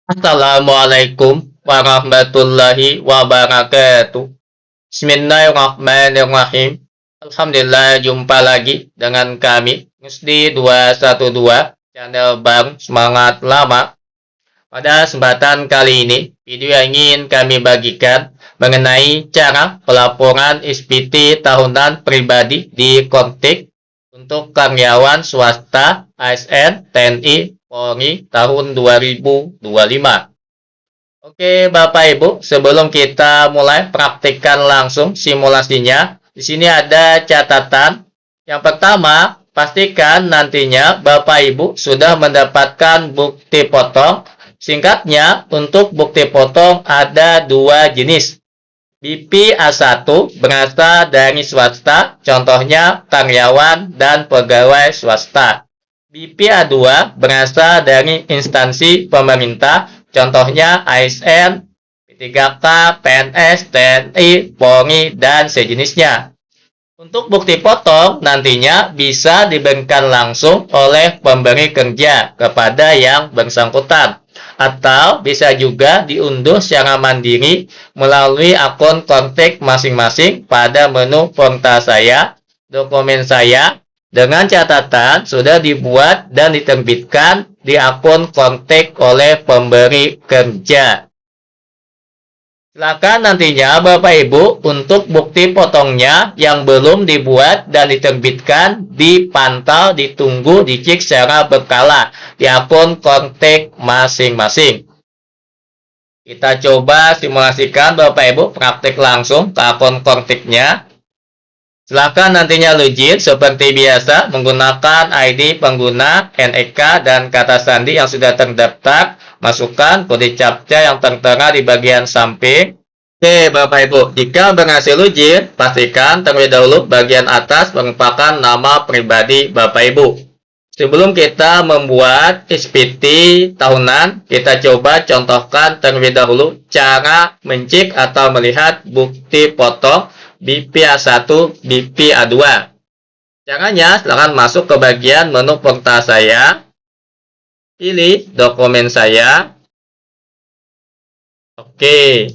Assalamualaikum warahmatullahi wabarakatuh. Bismillahirrahmanirrahim. Alhamdulillah jumpa lagi dengan kami Musdi 212 channel Bang Semangat Lama. Pada kesempatan kali ini, video yang ingin kami bagikan mengenai cara pelaporan SPT tahunan pribadi di Kontik untuk karyawan swasta ASN TNI Polri tahun 2025. Oke, Bapak Ibu, sebelum kita mulai praktikkan langsung simulasinya, di sini ada catatan. Yang pertama, pastikan nantinya Bapak Ibu sudah mendapatkan bukti potong. Singkatnya, untuk bukti potong ada dua jenis. BP A1 berasal dari swasta, contohnya karyawan dan pegawai swasta. BP A2 berasal dari instansi pemerintah, contohnya ASN, P3K, PNS, TNI, Polri, dan sejenisnya. Untuk bukti potong nantinya bisa diberikan langsung oleh pemberi kerja kepada yang bersangkutan, atau bisa juga diunduh secara mandiri melalui akun kontak masing-masing pada menu Portal Saya, Dokumen Saya, dengan catatan sudah dibuat dan diterbitkan di akun kontak oleh pemberi kerja. Silakan nantinya Bapak Ibu untuk bukti potongnya yang belum dibuat dan diterbitkan dipantau, ditunggu, dicek secara berkala di akun kontak masing-masing. Kita coba simulasikan Bapak Ibu praktik langsung ke akun kontaknya. Silakan nantinya login seperti biasa menggunakan ID pengguna, NIK, dan kata sandi yang sudah terdaftar. Masukkan kode CAPTCHA yang tertera di bagian samping. Oke, Bapak Ibu, jika berhasil login, pastikan terlebih dahulu bagian atas merupakan nama pribadi Bapak Ibu. Sebelum kita membuat SPT tahunan, kita coba contohkan terlebih dahulu cara mencek atau melihat bukti potong BP A1, BP A2. Caranya, silakan masuk ke bagian menu Portal Saya, pilih Dokumen Saya. Oke,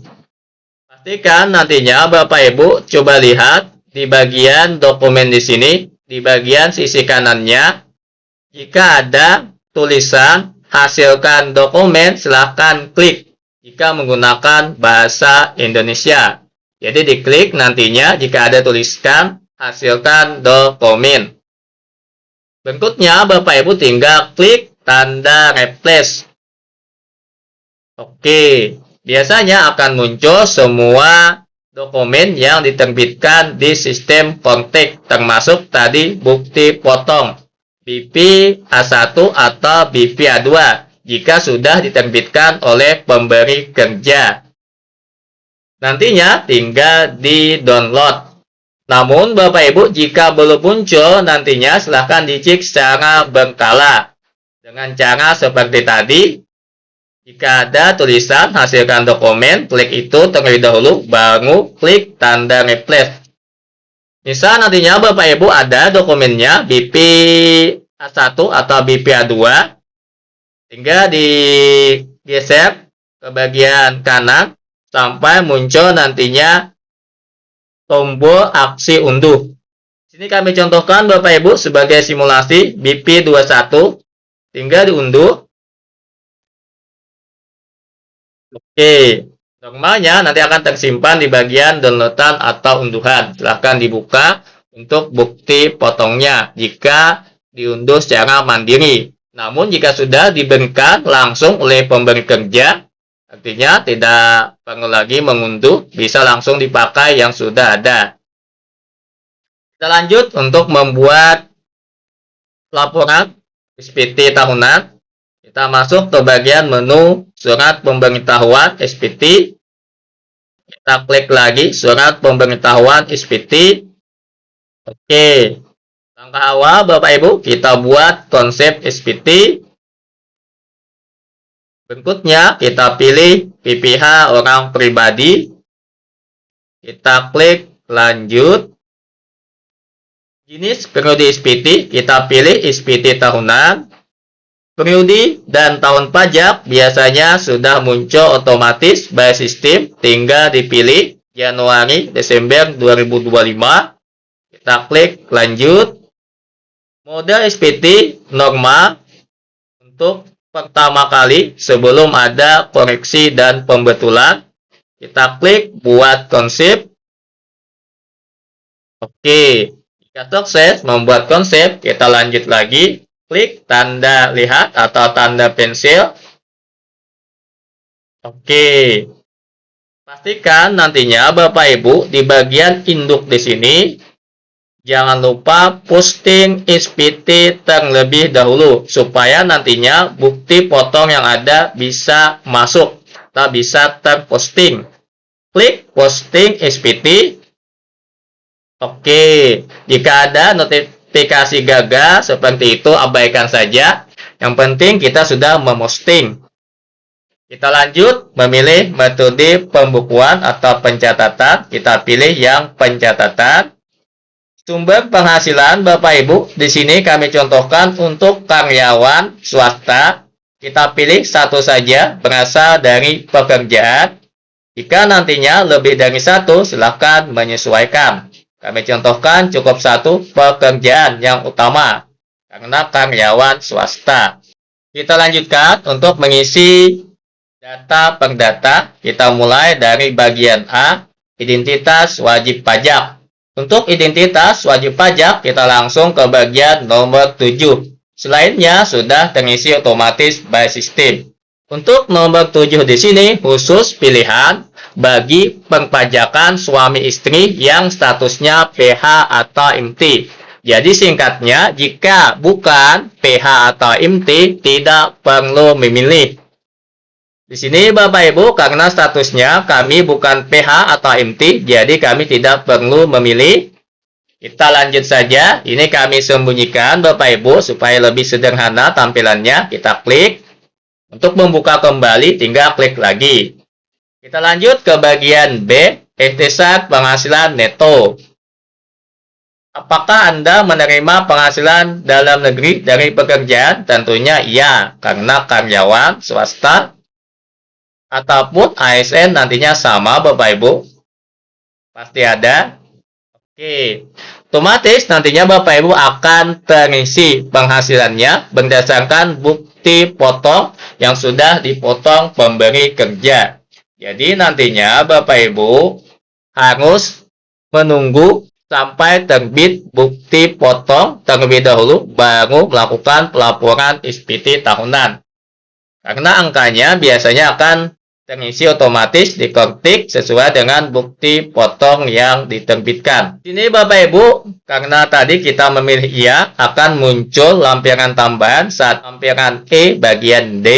pastikan nantinya Bapak Ibu coba lihat di bagian dokumen di sini, di bagian sisi kanannya, jika ada tulisan hasilkan dokumen, silakan klik jika menggunakan bahasa Indonesia. Jadi diklik nantinya jika ada tuliskan hasilkan dokumen. Berikutnya Bapak Ibu tinggal klik tanda replace. Oke, biasanya akan muncul semua dokumen yang diterbitkan di sistem kontak, termasuk tadi bukti potong BP A1 atau BP A2 jika sudah diterbitkan oleh pemberi kerja. Nantinya tinggal di-download. Namun Bapak Ibu jika belum muncul nantinya silahkan dicek secara berkala. Dengan cara seperti tadi, jika ada tulisan hasilkan dokumen, klik itu terlebih dahulu, baru klik tanda replace. Misal nantinya Bapak Ibu ada dokumennya BP A1 atau BP A2, tinggal digeser ke bagian kanan sampai muncul nantinya tombol aksi unduh. Sini kami contohkan Bapak Ibu sebagai simulasi BP 21, tinggal diunduh. Oke, normalnya nanti akan tersimpan di bagian downloadan atau unduhan. Silahkan dibuka untuk bukti potongnya jika diunduh secara mandiri. Namun jika sudah diberikan langsung oleh pemberi kerja, artinya tidak perlu lagi mengunduh, bisa langsung dipakai yang sudah ada. Kita lanjut untuk membuat laporan SPT tahunan. Kita masuk ke bagian menu surat pemberitahuan SPT. Kita klik lagi surat pemberitahuan SPT. Oke. Langkah awal Bapak Ibu, kita buat konsep SPT. Berikutnya kita pilih PPH orang pribadi. Kita klik lanjut. Jenis periode SPT, kita pilih SPT tahunan. Periode dan tahun pajak biasanya sudah muncul otomatis by sistem, tinggal dipilih Januari Desember 2025. Kita klik lanjut. Mode SPT normal untuk pertama kali sebelum ada koreksi dan pembetulan. Kita klik buat konsep. Oke, jika sukses membuat konsep, kita lanjut lagi. Klik tanda lihat atau tanda pensil. Oke. Pastikan nantinya Bapak Ibu di bagian induk di sini jangan lupa posting SPT terlebih dahulu supaya nantinya bukti potong yang ada bisa masuk atau bisa terposting. Klik posting SPT. Oke, jika ada notifikasi gagal seperti itu abaikan saja. Yang penting kita sudah memposting. Kita lanjut memilih metode pembukuan atau pencatatan. Kita pilih yang pencatatan. Sumber penghasilan Bapak Ibu di sini kami contohkan untuk karyawan swasta. Kita pilih satu saja berasal dari pekerjaan. Jika nantinya lebih dari satu, silakan menyesuaikan. Kami contohkan cukup satu pekerjaan yang utama karena karyawan swasta. Kita lanjutkan untuk mengisi data per data. Kita mulai dari bagian A, identitas wajib pajak. Untuk identitas wajib pajak, kita langsung ke bagian nomor 7. Selainnya sudah terisi otomatis by system. Untuk nomor 7 di sini khusus pilihan bagi perpajakan suami istri yang statusnya PH atau MT. Jadi singkatnya, jika bukan PH atau MT, tidak perlu memilih. Di sini Bapak Ibu, karena statusnya kami bukan PH atau MT, jadi kami tidak perlu memilih. Kita lanjut saja. Ini kami sembunyikan Bapak Ibu supaya lebih sederhana tampilannya. Kita klik. Untuk membuka kembali, tinggal klik lagi. Kita lanjut ke bagian B, ikhtisar penghasilan neto. Apakah Anda menerima penghasilan dalam negeri dari pekerjaan? Tentunya iya, karena karyawan swasta ataupun ASN nantinya sama Bapak Ibu. Pasti ada. Oke. Otomatis nantinya Bapak Ibu akan terisi penghasilannya berdasarkan bukti potong yang sudah dipotong pemberi kerja. Jadi nantinya Bapak Ibu harus menunggu sampai terbit bukti potong terlebih dahulu baru melakukan pelaporan SPT tahunan. Karena angkanya biasanya akan terisi otomatis diketik sesuai dengan bukti potong yang diterbitkan. Ini Bapak Ibu, karena tadi kita memilih iya, akan muncul lampiran tambahan saat lampiran E bagian D.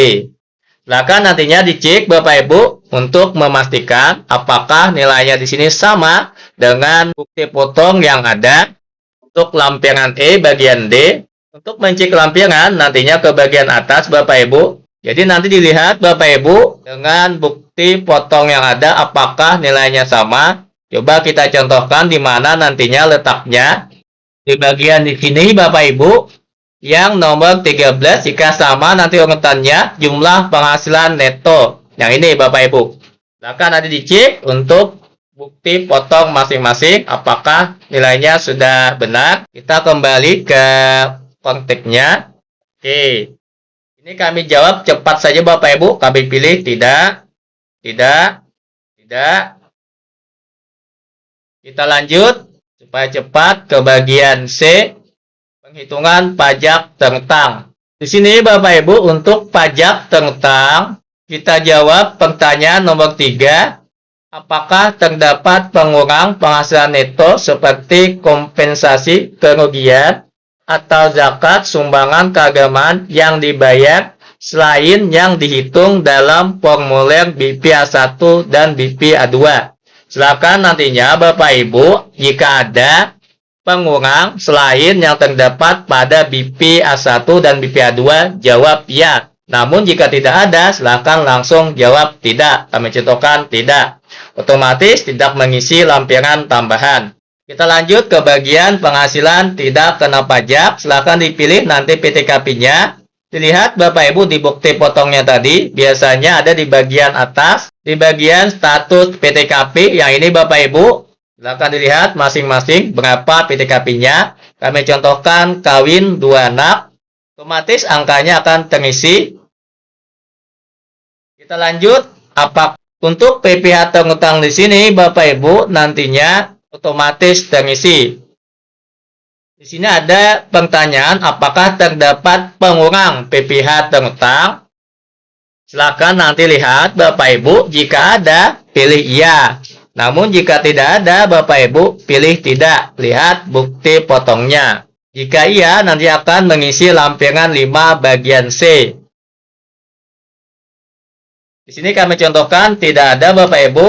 Silakan nantinya dicek Bapak Ibu untuk memastikan apakah nilainya di sini sama dengan bukti potong yang ada. Untuk lampiran E bagian D, untuk mencek lampiran nantinya ke bagian atas Bapak Ibu. Jadi nanti dilihat Bapak Ibu dengan bukti potong yang ada apakah nilainya sama. Coba kita contohkan di mana nantinya letaknya. Di bagian di sini Bapak Ibu. Yang nomor 13 jika sama nanti urutannya jumlah penghasilan neto. Yang ini Bapak Ibu. Silakan nanti dicek untuk bukti potong masing-masing apakah nilainya sudah benar. Kita kembali ke konteksnya. Oke. Ini kami jawab cepat saja Bapak Ibu. Kami pilih tidak. Kita lanjut supaya cepat ke bagian C. Penghitungan pajak tentang. Di sini Bapak Ibu untuk pajak tentang kita jawab pertanyaan nomor 3. Apakah terdapat pengurang penghasilan neto seperti kompensasi kerugian atau zakat sumbangan keagamaan yang dibayar selain yang dihitung dalam formulir BPA1 dan BPA2? Silakan nantinya Bapak Ibu jika ada pengurang selain yang terdapat pada BPA1 dan BPA2 jawab ya. Namun jika tidak ada silakan langsung jawab tidak. Kami contohkan tidak. Otomatis tidak mengisi lampiran tambahan. Kita lanjut ke bagian penghasilan tidak kena pajak. Silakan dipilih nanti PTKP-nya. Dilihat Bapak Ibu di bukti potongnya tadi, biasanya ada di bagian atas, di bagian status PTKP, yang ini Bapak Ibu, silakan dilihat masing-masing berapa PTKP-nya. Kami contohkan kawin 2 anak, otomatis angkanya akan terisi. Kita lanjut, untuk PPh terutang di sini Bapak Ibu nantinya otomatis terisi. Di sini ada pertanyaan, apakah terdapat pengurang PPh terutang? Silakan nanti lihat Bapak Ibu, jika ada pilih iya. Namun jika tidak ada Bapak Ibu pilih tidak. Lihat bukti potongnya. Jika iya nanti akan mengisi lampiran 5 bagian C. Di sini kami contohkan tidak ada Bapak Ibu.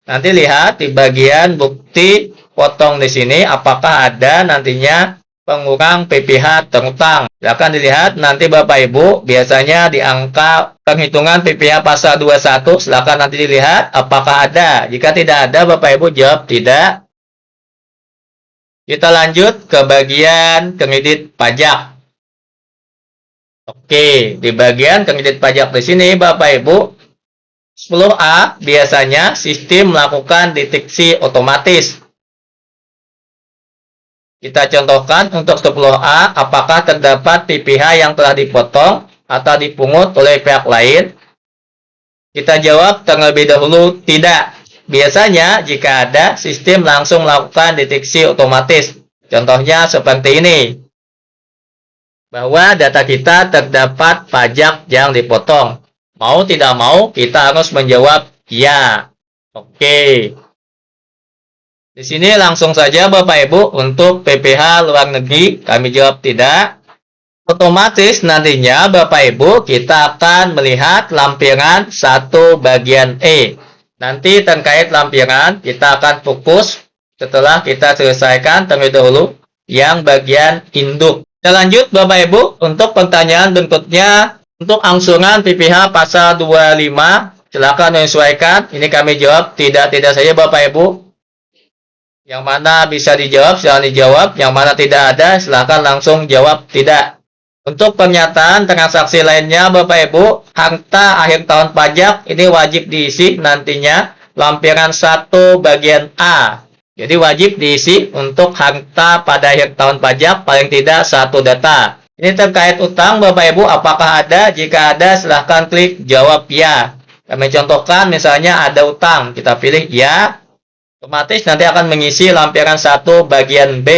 Nanti lihat di bagian bukti potong di sini apakah ada nantinya pengurang PPh terutang. Silakan dilihat nanti Bapak Ibu, biasanya di angka penghitungan PPh pasal 21, silakan nanti dilihat apakah ada. Jika tidak ada Bapak Ibu jawab tidak. Kita lanjut ke bagian kredit pajak. Oke, di bagian kredit pajak di sini Bapak Ibu 10A biasanya sistem melakukan deteksi otomatis. Kita contohkan untuk 10A, apakah terdapat PPh yang telah dipotong atau dipungut oleh pihak lain? Kita jawab terlebih dahulu tidak. Biasanya jika ada, sistem langsung melakukan deteksi otomatis. Contohnya seperti ini. Bahwa data kita terdapat pajak yang dipotong. Mau tidak mau, kita harus menjawab ya. Oke. Di sini langsung saja Bapak Ibu untuk PPh luar negeri kami jawab tidak. Otomatis nantinya Bapak Ibu kita akan melihat lampiran 1 bagian E. Nanti terkait lampiran kita akan fokus setelah kita selesaikan terlebih dahulu yang bagian induk. Kita lanjut Bapak Ibu untuk pertanyaan berikutnya. Untuk angsuran PPh pasal 25, silakan menyesuaikan. Ini kami jawab tidak saja Bapak Ibu. Yang mana bisa dijawab, silakan dijawab. Yang mana tidak ada, silakan langsung jawab tidak. Untuk pernyataan transaksi lainnya Bapak Ibu, harta akhir tahun pajak ini wajib diisi nantinya lampiran 1 bagian A. Jadi wajib diisi untuk harta pada akhir tahun pajak paling tidak 1 data. Ini terkait utang Bapak Ibu, apakah ada? Jika ada silahkan klik jawab ya. Kami contohkan misalnya ada utang, kita pilih ya. Otomatis nanti akan mengisi lampiran 1 bagian B.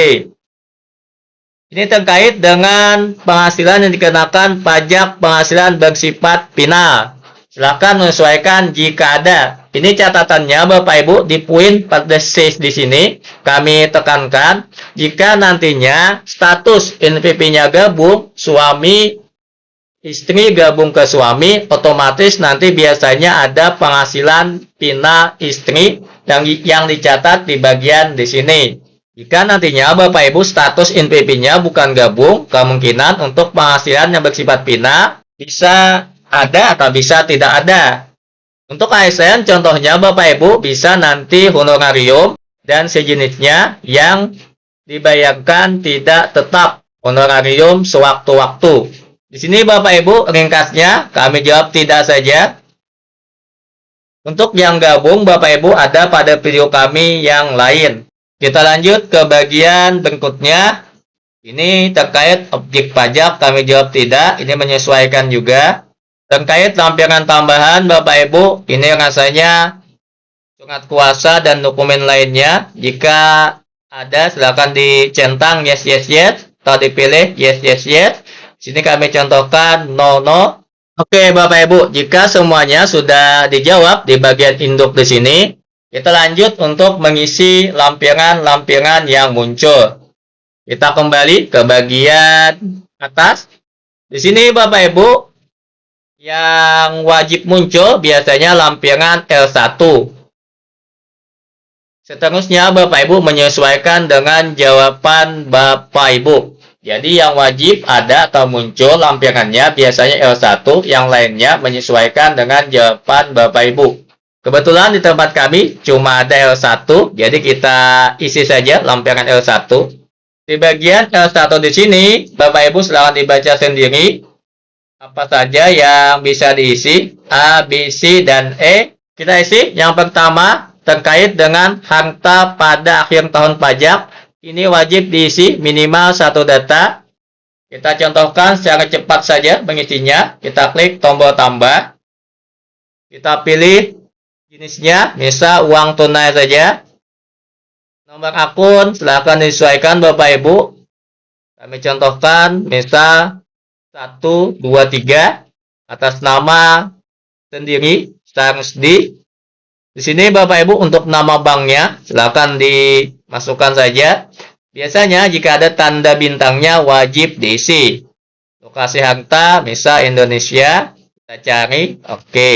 Ini terkait dengan penghasilan yang dikenakan pajak penghasilan bersifat final. Silahkan menyesuaikan jika ada. Ini catatannya Bapak Ibu di poin 14C di sini kami tekankan jika nantinya status NPP-nya gabung, suami istri gabung ke suami, otomatis nanti biasanya ada penghasilan final istri yang dicatat di bagian di sini. Jika nantinya Bapak Ibu status NPP-nya bukan gabung, kemungkinan untuk penghasilan yang bersifat final bisa ada atau bisa tidak ada. Untuk ASN contohnya Bapak Ibu bisa nanti honorarium dan sejenisnya yang dibayarkan tidak tetap, honorarium sewaktu-waktu. Di sini Bapak Ibu ringkasnya kami jawab tidak saja. Untuk yang gabung Bapak Ibu ada pada video kami yang lain. Kita lanjut ke bagian berikutnya. Ini terkait objek pajak kami jawab tidak, ini menyesuaikan juga. Terkait lampiran tambahan Bapak Ibu, ini rasanya surat kuasa dan dokumen lainnya. Jika ada silakan dicentang yes yes yes atau dipilih yes yes yes. Sini kami contohkan no no. Oke Bapak Ibu, jika semuanya sudah dijawab di bagian induk di sini, kita lanjut untuk mengisi lampiran-lampiran yang muncul. Kita kembali ke bagian atas. Di sini Bapak Ibu yang wajib muncul biasanya lampiran L1. Seterusnya Bapak Ibu menyesuaikan dengan jawaban Bapak Ibu. Jadi yang wajib ada atau muncul lampirannya biasanya L1, yang lainnya menyesuaikan dengan jawaban Bapak Ibu. Kebetulan di tempat kami cuma ada L1, jadi kita isi saja lampiran L1. Di bagian L1 di sini, Bapak Ibu silakan dibaca sendiri. Apa saja yang bisa diisi? A, B, C, dan E. Kita isi. Yang pertama, terkait dengan harta pada akhir tahun pajak. Ini wajib diisi minimal satu data. Kita contohkan secara cepat saja mengisinya. Kita klik tombol tambah. Kita pilih jenisnya, misal uang tunai saja. Nomor akun, silahkan disesuaikan Bapak Ibu. Kami contohkan, misal 1, 2, 3 atas nama sendiri Sarsdi. Di sini Bapak Ibu untuk nama banknya silakan dimasukkan saja. Biasanya jika ada tanda bintangnya wajib diisi. Lokasi harta misal Indonesia, kita cari, oke.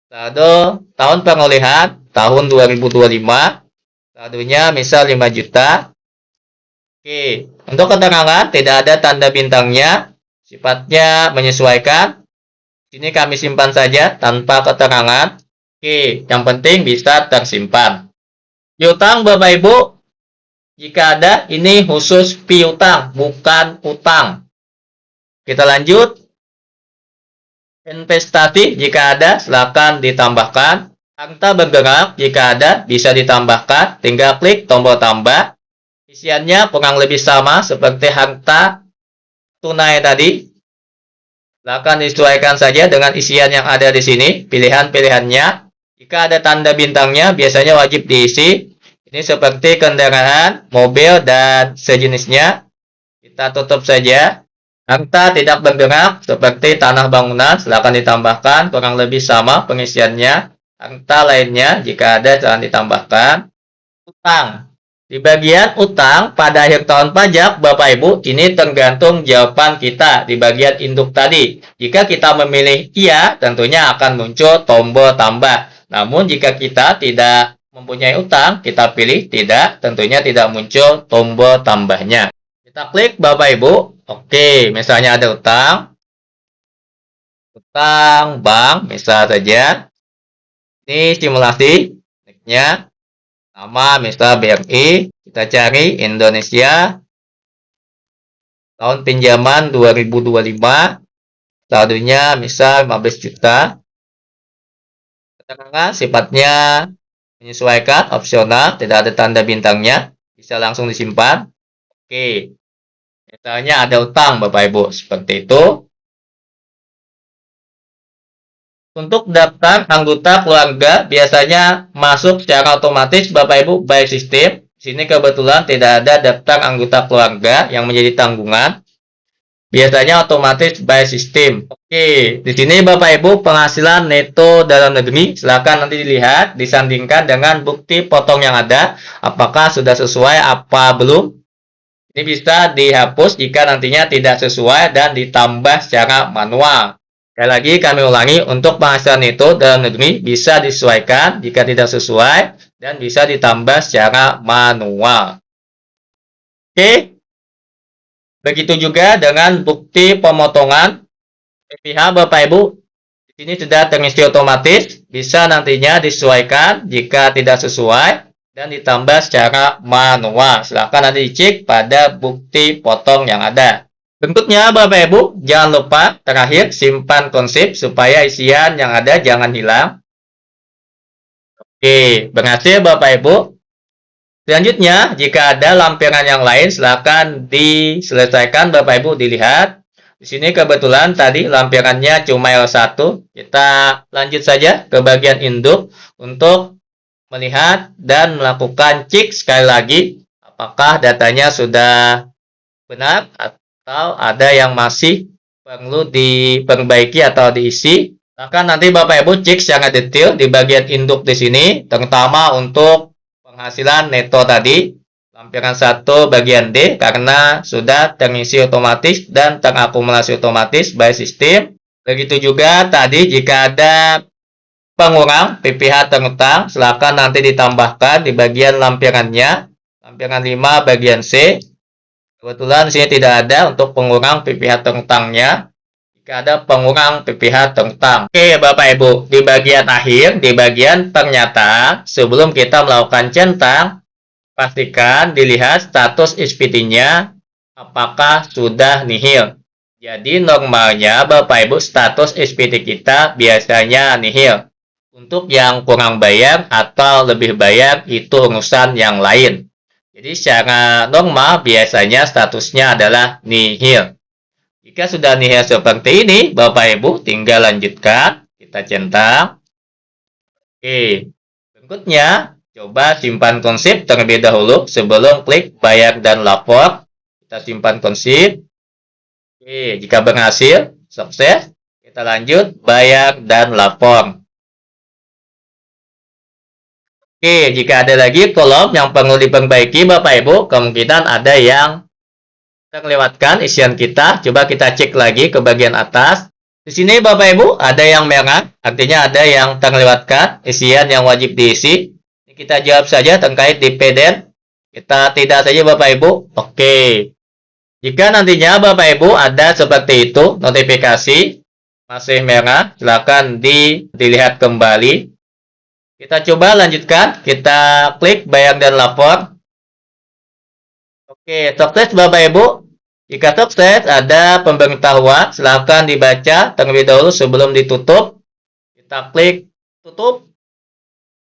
Saldo tahun perolehan tahun 2025. Saldonya misal 5 juta. Oke, untuk keterangan tidak ada tanda bintangnya. Sifatnya menyesuaikan. Sini kami simpan saja tanpa keterangan. Oke, yang penting bisa tersimpan. Piutang Bapak Ibu, jika ada ini khusus piutang, bukan utang. Kita lanjut. Investasi jika ada silakan ditambahkan. Harta bergerak jika ada bisa ditambahkan. Tinggal klik tombol tambah. Isiannya kurang lebih sama seperti harta tunai tadi. Silakan disesuaikan saja dengan isian yang ada di sini, pilihan-pilihannya. Jika ada tanda bintangnya, biasanya wajib diisi. Ini seperti kendaraan, mobil, dan sejenisnya. Kita tutup saja. Harta tidak bergerak, seperti tanah bangunan, silakan ditambahkan. Kurang lebih sama pengisiannya. Harta lainnya, jika ada, jangan ditambahkan. Utang. Di bagian utang pada akhir tahun pajak, Bapak Ibu, ini tergantung jawaban kita di bagian induk tadi. Jika kita memilih iya, tentunya akan muncul tombol tambah. Namun jika kita tidak mempunyai utang, kita pilih tidak, tentunya tidak muncul tombol tambahnya. Kita klik Bapak Ibu. Oke, misalnya ada utang. Utang bank, misal saja. Ini simulasi. Next-nya. Nama misal BRI, kita cari Indonesia, tahun pinjaman 2025, saldonya misal 15 juta. Keterangan sifatnya menyesuaikan, opsional, tidak ada tanda bintangnya, bisa langsung disimpan. Oke, misalnya ada utang Bapak Ibu, seperti itu. Untuk daftar anggota keluarga biasanya masuk secara otomatis Bapak Ibu by sistem. Di sini kebetulan tidak ada daftar anggota keluarga yang menjadi tanggungan. Biasanya otomatis by sistem. Oke, di sini Bapak Ibu penghasilan neto dalam negeri silakan nanti dilihat disandingkan dengan bukti potong yang ada apakah sudah sesuai apa belum. Ini bisa dihapus jika nantinya tidak sesuai dan ditambah secara manual. Sekali lagi kami ulangi, untuk penghasilan neto dalam negeri bisa disesuaikan jika tidak sesuai dan bisa ditambah secara manual. Oke, begitu juga dengan bukti pemotongan PPh Bapak Ibu. Di sini sudah terisi otomatis, bisa nantinya disesuaikan jika tidak sesuai dan ditambah secara manual. Silahkan nanti dicek pada bukti potong yang ada. Bentuknya Bapak Ibu, jangan lupa terakhir simpan konsep supaya isian yang ada jangan hilang. Oke, berhasil Bapak Ibu. Selanjutnya, jika ada lampiran yang lain silakan diselesaikan Bapak Ibu dilihat. Di sini kebetulan tadi lampirannya cuma L1. Kita lanjut saja ke bagian induk untuk melihat dan melakukan cek sekali lagi apakah datanya sudah benar atau ada yang masih perlu diperbaiki atau diisi. Maka nanti Bapak Ibu cek secara detail di bagian induk di sini, terutama untuk penghasilan neto tadi, lampiran 1 bagian D karena sudah terisi otomatis dan terakumulasi otomatis by sistem. Begitu juga tadi jika ada pengurang PPh terutang, silakan nanti ditambahkan di bagian lampirannya, lampiran 5 bagian C. Kebetulan sini tidak ada untuk pengurang PPh terutangnya. Jika ada pengurang PPh terutang. Oke Bapak Ibu, di bagian akhir, di bagian pernyataan, sebelum kita melakukan centang, pastikan dilihat status SPT-nya apakah sudah nihil. Jadi normalnya Bapak Ibu status SPT kita biasanya nihil. Untuk yang kurang bayar atau lebih bayar itu urusan yang lain. Jadi secara normal biasanya statusnya adalah nihil. Jika sudah nihil seperti ini, Bapak Ibu tinggal lanjutkan. Kita centang. Oke. Berikutnya, coba simpan konsep terlebih dahulu sebelum klik bayar dan lapor. Kita simpan konsep. Oke, jika berhasil, sukses, kita lanjut bayar dan lapor. Oke, jika ada lagi kolom yang perlu diperbaiki Bapak Ibu, kemungkinan ada yang terlewatkan isian kita. Coba kita cek lagi ke bagian atas. Di sini Bapak Ibu ada yang merah, artinya ada yang terlewatkan isian yang wajib diisi. Kita jawab saja terkait di PDF. Kita tidak saja Bapak Ibu. Oke. Jika nantinya Bapak Ibu ada seperti itu, notifikasi masih merah, silakan dilihat kembali. Kita coba lanjutkan, kita klik bayar dan lapor. Oke, sukses Bapak Ibu. Jika sukses, ada pemberitahuan, silakan dibaca terlebih dahulu sebelum ditutup. Kita klik tutup.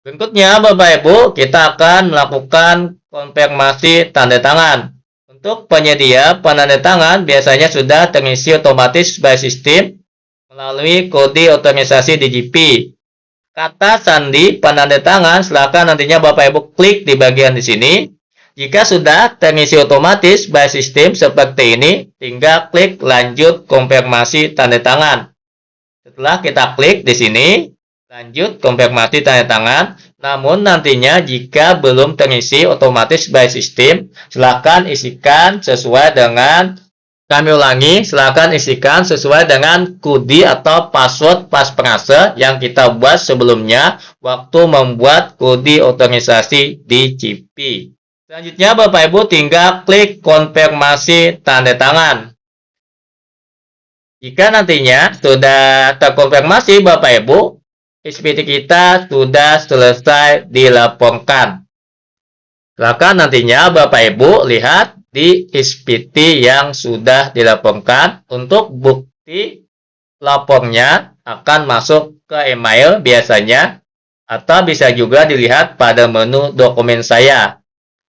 Berikutnya Bapak Ibu, kita akan melakukan konfirmasi tanda tangan. Untuk penyedia penandatangan biasanya sudah terisi otomatis by system melalui kode otomatisasi DGP. Kata sandi penandatangan silakan nantinya Bapak Ibu klik di bagian di sini. Jika sudah terisi otomatis by system seperti ini, tinggal klik lanjut konfirmasi tanda tangan. Setelah kita klik di sini, lanjut konfirmasi tanda tangan. Namun nantinya jika belum terisi otomatis by system, silakan isikan sesuai dengan, kami ulangi, silakan isikan sesuai dengan kode atau password paspampres yang kita buat sebelumnya waktu membuat kode otomatisasi DGP. Selanjutnya Bapak Ibu tinggal klik konfirmasi tanda tangan. Jika nantinya sudah terkonfirmasi Bapak Ibu, SPT kita sudah selesai dilaporkan. Silakan nantinya Bapak Ibu lihat di SPT yang sudah dilaporkan. Untuk bukti lapornya akan masuk ke email biasanya, atau bisa juga dilihat pada menu dokumen saya.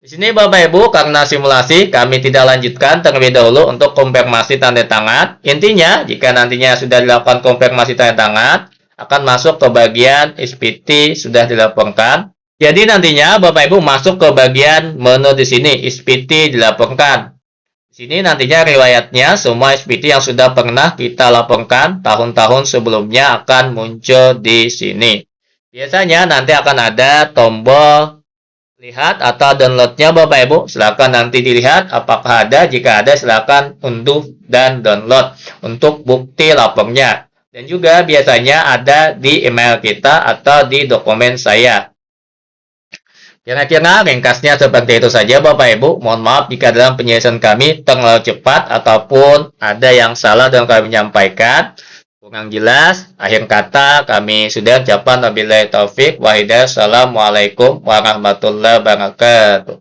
Di sini Bapak Ibu, karena simulasi kami tidak lanjutkan terlebih dahulu untuk konfirmasi tanda tangan. Intinya, jika nantinya sudah dilakukan konfirmasi tanda tangan, akan masuk ke bagian SPT sudah dilaporkan. Jadi nantinya Bapak Ibu masuk ke bagian menu di sini, SPT dilaporkan. Di sini nantinya riwayatnya semua SPT yang sudah pernah kita laporkan tahun-tahun sebelumnya akan muncul di sini. Biasanya nanti akan ada tombol lihat atau downloadnya Bapak Ibu. Silakan nanti dilihat apakah ada. Jika ada silakan unduh dan download untuk bukti lapornya. Dan juga biasanya ada di email kita atau di dokumen saya. Kira-kira ringkasnya seperti itu saja Bapak Ibu. Mohon maaf jika dalam penjelasan kami terlalu cepat ataupun ada yang salah dalam kami menyampaikan. Kurang jelas, akhir kata kami sudah ucapkan wabillahi taufik wa hidayah. Assalamualaikum warahmatullahi wabarakatuh.